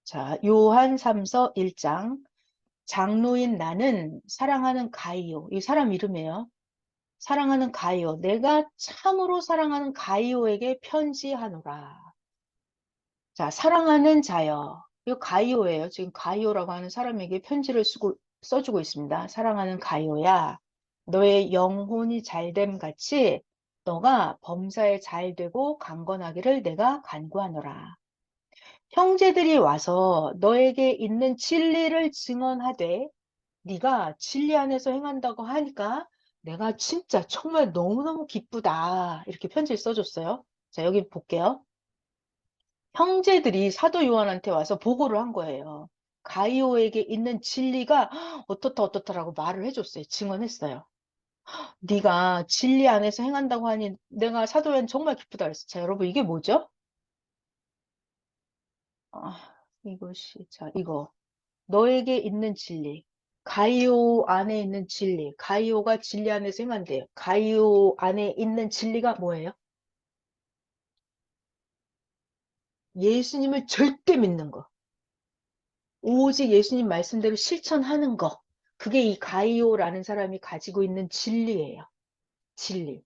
자, 요한 3서 1장. 장로인 나는 사랑하는 가이오. 이 사람 이름이에요. 사랑하는 가이오. 내가 참으로 사랑하는 가이오에게 편지하노라. 자, 사랑하는 자여. 이거 가이오예요. 지금 가이오라고 하는 사람에게 편지를 써주고 있습니다. 사랑하는 가이오야. 너의 영혼이 잘됨 같이 너가 범사에 잘되고 강건하기를 내가 간구하노라. 형제들이 와서 너에게 있는 진리를 증언하되 네가 진리 안에서 행한다고 하니까 내가 진짜 정말 너무너무 기쁘다. 이렇게 편지를 써줬어요. 자, 여기 볼게요. 형제들이 사도 요한한테 와서 보고를 한 거예요. 가이오에게 있는 진리가 어떻다 어떻다라고 말을 해줬어요. 증언했어요. 네가 진리 안에서 행한다고 하니 내가 사도 요한 정말 기쁘다 그랬어요. 자, 여러분 이게 뭐죠? 이것이 자 이거 너에게 있는 진리. 가이오 안에 있는 진리. 가이오가 진리 안에서 행한대요. 가이오 안에 있는 진리가 뭐예요? 예수님을 절대 믿는 거. 오직 예수님 말씀대로 실천하는 거. 그게 이 가이오라는 사람이 가지고 있는 진리예요. 진리.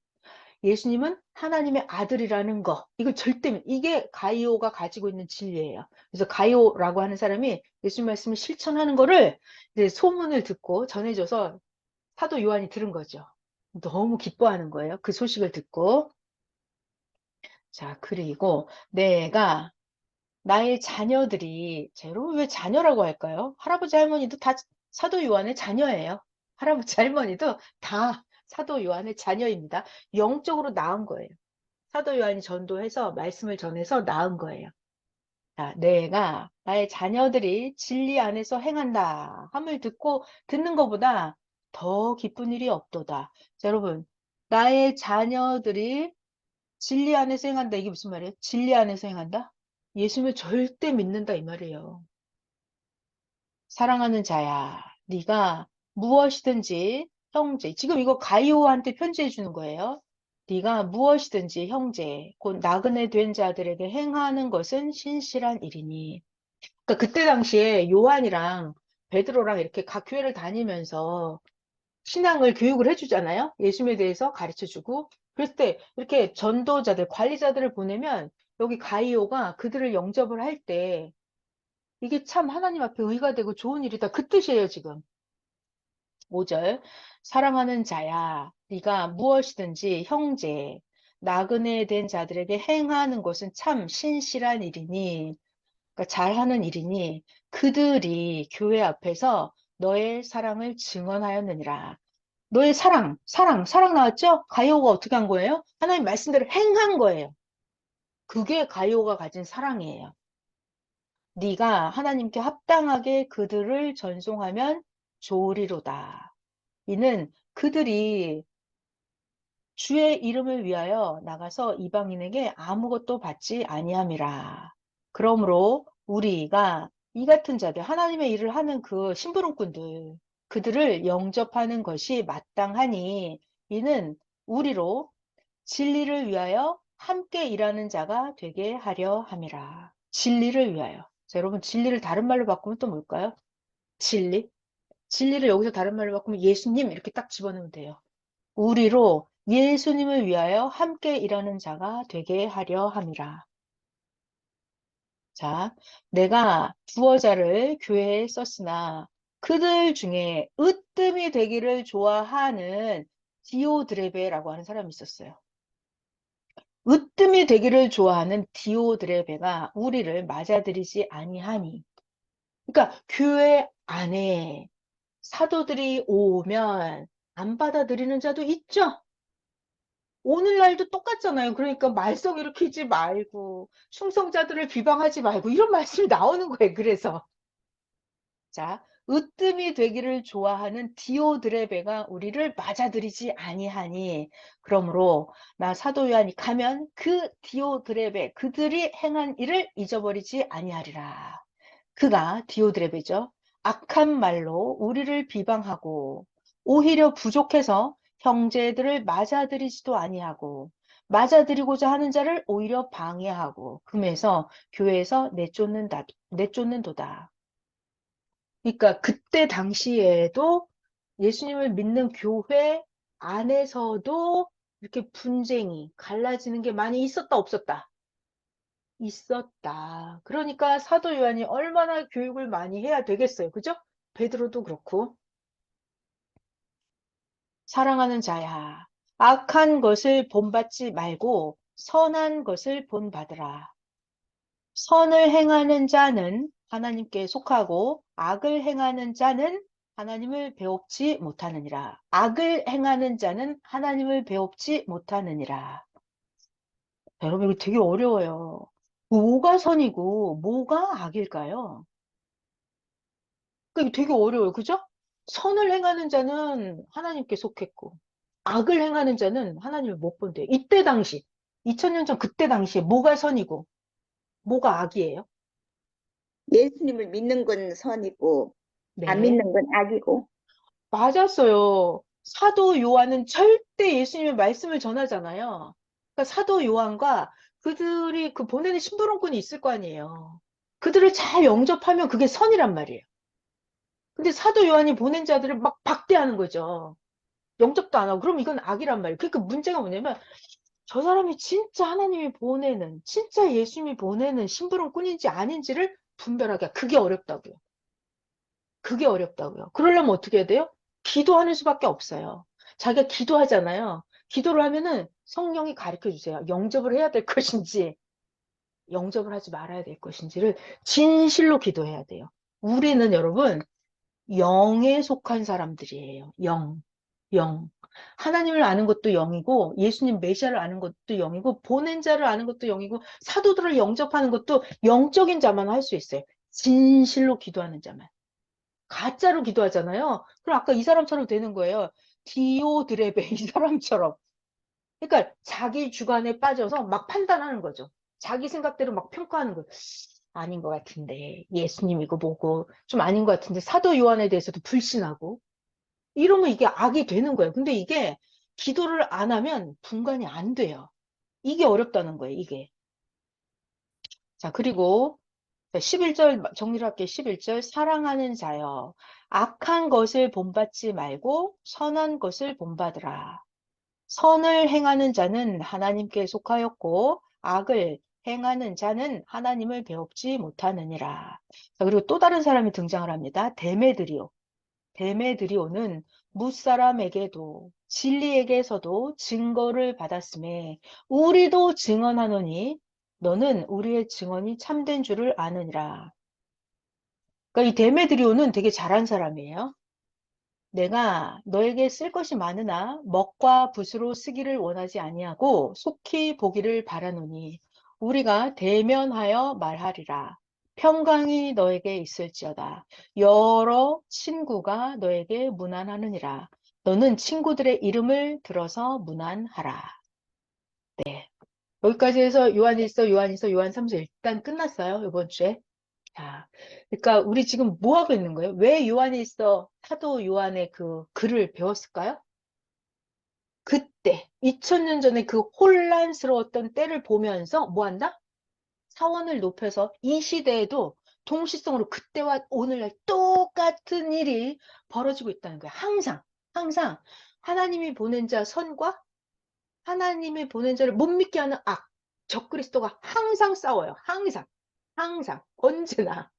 예수님은 하나님의 아들이라는 거. 이걸 절대, 이게 가이오가 가지고 있는 진리예요. 그래서 가이오라고 하는 사람이 예수님 말씀을 실천하는 거를 이제 소문을 듣고 전해줘서 사도 요한이 들은 거죠. 너무 기뻐하는 거예요. 그 소식을 듣고. 자, 그리고 내가 나의 자녀들이, 자, 여러분 왜 자녀라고 할까요? 할아버지 할머니도 다 사도 요한의 자녀예요. 할아버지 할머니도 다 사도 요한의 자녀입니다. 영적으로 낳은 거예요. 사도 요한이 전도해서 말씀을 전해서 낳은 거예요. 자, 내가 나의 자녀들이 진리 안에서 행한다 함을 듣는 것보다 더 기쁜 일이 없도다. 자, 여러분, 나의 자녀들이 진리 안에서 행한다. 이게 무슨 말이에요? 진리 안에서 행한다? 예수님을 절대 믿는다 이 말이에요. 사랑하는 자야, 네가 무엇이든지 형제, 지금 이거 가이오한테 편지해 주는 거예요. 네가 무엇이든지 형제, 곧 나그네 된 자들에게 행하는 것은 신실한 일이니. 그러니까 그때 당시에 요한이랑 베드로랑 이렇게 각 교회를 다니면서 신앙을 교육을 해주잖아요. 예수님에 대해서 가르쳐주고. 그럴 때 이렇게 전도자들, 관리자들을 보내면 여기 가이오가 그들을 영접을 할 때 이게 참 하나님 앞에 의가 되고 좋은 일이다. 그 뜻이에요, 지금. 5절. 사랑하는 자야, 네가 무엇이든지 형제, 나그네 된 자들에게 행하는 것은 참 신실한 일이니, 그러니까 잘하는 일이니 그들이 교회 앞에서 너의 사랑을 증언하였느니라. 너의 사랑 나왔죠? 가이오가 어떻게 한 거예요? 하나님 말씀대로 행한 거예요. 그게 가이오가 가진 사랑이에요. 네가 하나님께 합당하게 그들을 전송하면 좋으리로다. 이는 그들이 주의 이름을 위하여 나가서 이방인에게 아무것도 받지 아니함이라. 그러므로 우리가 이 같은 자들, 하나님의 일을 하는 그 심부름꾼들, 그들을 영접하는 것이 마땅하니 이는 우리로 진리를 위하여 함께 일하는 자가 되게 하려 함이라. 진리를 위하여. 자, 여러분, 진리를 다른 말로 바꾸면 또 뭘까요? 진리? 진리를 여기서 다른 말로 바꾸면 예수님 이렇게 딱 집어넣으면 돼요. 우리로 예수님을 위하여 함께 일하는 자가 되게 하려 함이라. 자, 내가 두어 자를 교회에 썼으나 그들 중에 으뜸이 되기를 좋아하는 디오드레베라고 하는 사람이 있었어요. 으뜸이 되기를 좋아하는 디오드레베가 우리를 맞아들이지 아니하니. 그러니까 교회 안에 사도들이 오면 안 받아들이는 자도 있죠. 오늘날도 똑같잖아요. 그러니까 말썽 일으키지 말고 충성자들을 비방하지 말고 이런 말씀이 나오는 거예요. 그래서 자, 으뜸이 되기를 좋아하는 디오드레베가 우리를 맞아들이지 아니하니 그러므로 나 사도 요한이 가면 그 디오드레베 그들이 행한 일을 잊어버리지 아니하리라. 그가 디오드레베죠. 악한 말로 우리를 비방하고 오히려 부족해서 형제들을 맞아들이지도 아니하고 맞아들이고자 하는 자를 오히려 방해하고 금해서 교회에서 내쫓는도다. 그러니까 그때 당시에도 예수님을 믿는 교회 안에서도 이렇게 분쟁이 갈라지는 게 많이 있었다 없었다? 있었다. 그러니까 사도 요한이 얼마나 교육을 많이 해야 되겠어요. 그죠? 베드로도 그렇고. 사랑하는 자야, 악한 것을 본받지 말고 선한 것을 본받으라. 선을 행하는 자는 하나님께 속하고 악을 행하는 자는 하나님을 배웁지 못하느니라. 악을 행하는 자는 하나님을 배웁지 못하느니라. 여러분, 이거 되게 어려워요. 뭐가 선이고 뭐가 악일까요? 그게 되게 어려워요. 그죠? 선을 행하는 자는 하나님께 속했고, 악을 행하는 자는 하나님을 못 본대요. 이때 당시, 2000년 전 그때 당시에 뭐가 선이고, 뭐가 악이에요? 예수님을 믿는 건 선이고 안 네. 믿는 건 악이고. 맞았어요. 사도 요한은 절대 예수님의 말씀을 전하잖아요. 그러니까 사도 요한과 그들이 그 보내는 심부름꾼이 있을 거 아니에요. 그들을 잘 영접하면 그게 선이란 말이에요. 근데 사도 요한이 보낸 자들을 막 박대하는 거죠. 영접도 안 하고. 그럼 이건 악이란 말이에요. 그러니까 문제가 뭐냐면 저 사람이 진짜 하나님이 보내는, 진짜 예수님이 보내는 심부름꾼인지 아닌지를 분별하기가 그게 어렵다고요. 그게 어렵다고요. 그러려면 어떻게 해야 돼요? 기도하는 수밖에 없어요. 자기가 기도하잖아요. 기도를 하면은 성령이 가르쳐 주세요. 영접을 해야 될 것인지, 영접을 하지 말아야 될 것인지를 진실로 기도해야 돼요. 우리는 여러분, 영에 속한 사람들이에요. 영, 영. 하나님을 아는 것도 영이고, 예수님 메시아를 아는 것도 영이고, 보낸 자를 아는 것도 영이고, 사도들을 영접하는 것도 영적인 자만 할 수 있어요. 진실로 기도하는 자만. 가짜로 기도하잖아요. 그럼 아까 이 사람처럼 되는 거예요. 디오드레베 이 사람처럼. 그러니까 자기 주관에 빠져서 막 판단하는 거죠. 자기 생각대로 막 평가하는 거예요. 아닌 것 같은데 예수님이고 뭐고 좀 아닌 것 같은데 사도 요한에 대해서도 불신하고 이러면 이게 악이 되는 거예요. 근데 이게 기도를 안 하면 분간이 안 돼요. 이게 어렵다는 거예요. 이게. 자, 그리고 11절 정리를 할게요. 11절 사랑하는 자여 악한 것을 본받지 말고 선한 것을 본받으라. 선을 행하는 자는 하나님께 속하였고 악을 행하는 자는 하나님을 배웁지 못하느니라. 자, 그리고 또 다른 사람이 등장을 합니다. 데메드리오. 데메드리오는 무사람에게도 진리에게서도 증거를 받았음에 우리도 증언하노니 너는 우리의 증언이 참된 줄을 아느니라. 그러니까 이 데메드리오는 되게 잘한 사람이에요. 내가 너에게 쓸 것이 많으나 먹과 붓으로 쓰기를 원하지 아니하고 속히 보기를 바라노니 우리가 대면하여 말하리라. 평강이 너에게 있을지어다. 여러 친구가 너에게 문안하느니라. 너는 친구들의 이름을 들어서 문안하라. 여기까지 해서 요한일서, 요한일서, 요한3서 일단 끝났어요. 이번 주에. 자, 그러니까 우리 지금 뭐 하고 있는 거예요? 왜 요한일서 사도 요한의 그 글을 배웠을까요? 그때 2000년 전에 그 혼란스러웠던 때를 보면서 뭐 한다? 차원을 높여서 이 시대에도 동시성으로 그때와 오늘날 똑같은 일이 벌어지고 있다는 거예요. 항상, 항상 하나님이 보낸 자 선과 하나님이 보낸 자를 못 믿게 하는 악, 적그리스도가 항상 싸워요. 항상, 항상, 언제나.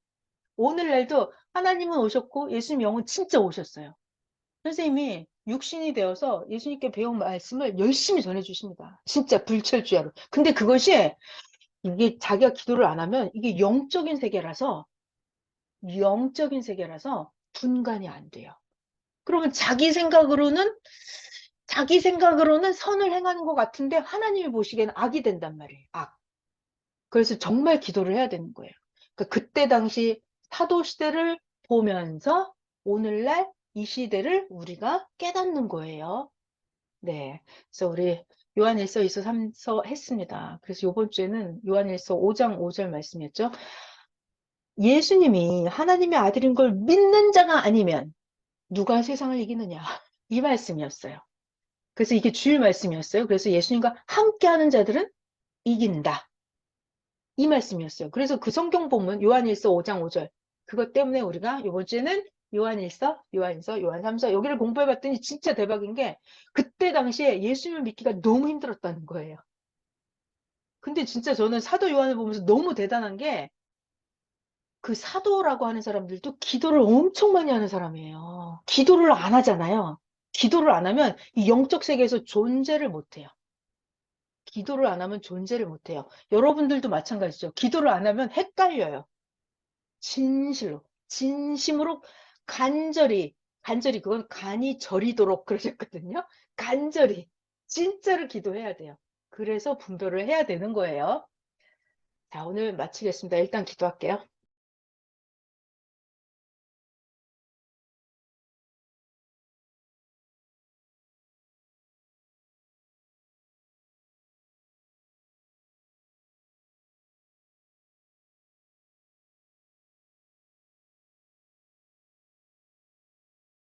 오늘날도 하나님은 오셨고 예수님 영은 진짜 오셨어요. 선생님이 육신이 되어서 예수님께 배운 말씀을 열심히 전해주십니다. 진짜 불철주야로. 근데 그것이 이게 자기가 기도를 안 하면 이게 영적인 세계라서 분간이 안 돼요. 그러면 자기 생각으로는 선을 행하는 것 같은데 하나님이 보시기에는 악이 된단 말이에요. 악. 그래서 정말 기도를 해야 되는 거예요. 그러니까 그때 당시 사도 시대를 보면서 오늘날 이 시대를 우리가 깨닫는 거예요. 네. 그래서 우리 요한일서 2서 3서 했습니다. 그래서 이번 주에는 요한일서 5장 5절 말씀이었죠. 예수님이 하나님의 아들인 걸 믿는 자가 아니면 누가 세상을 이기느냐. 이 말씀이었어요. 그래서 이게 주일 말씀이었어요. 그래서 예수님과 함께하는 자들은 이긴다. 이 말씀이었어요. 그래서 그 성경 본문 요한일서 5장 5절 그것 때문에 우리가 이번 주에는 요한일서, 요한 3서 여기를 공부해 봤더니 진짜 대박인 게 그때 당시에 예수님을 믿기가 너무 힘들었다는 거예요. 근데 진짜 저는 사도 요한을 보면서 너무 대단한 게 그 사도라고 하는 사람들도 기도를 엄청 많이 하는 사람이에요. 기도를 안 하잖아요. 기도를 안 하면 이 영적 세계에서 존재를 못 해요. 기도를 안 하면 존재를 못 해요. 여러분들도 마찬가지죠. 기도를 안 하면 헷갈려요. 진실로, 진심으로 간절히 그건 간이 저리도록 그러셨거든요. 간절히 진짜로 기도해야 돼요. 그래서 분별을 해야 되는 거예요. 자, 오늘 마치겠습니다. 일단 기도할게요.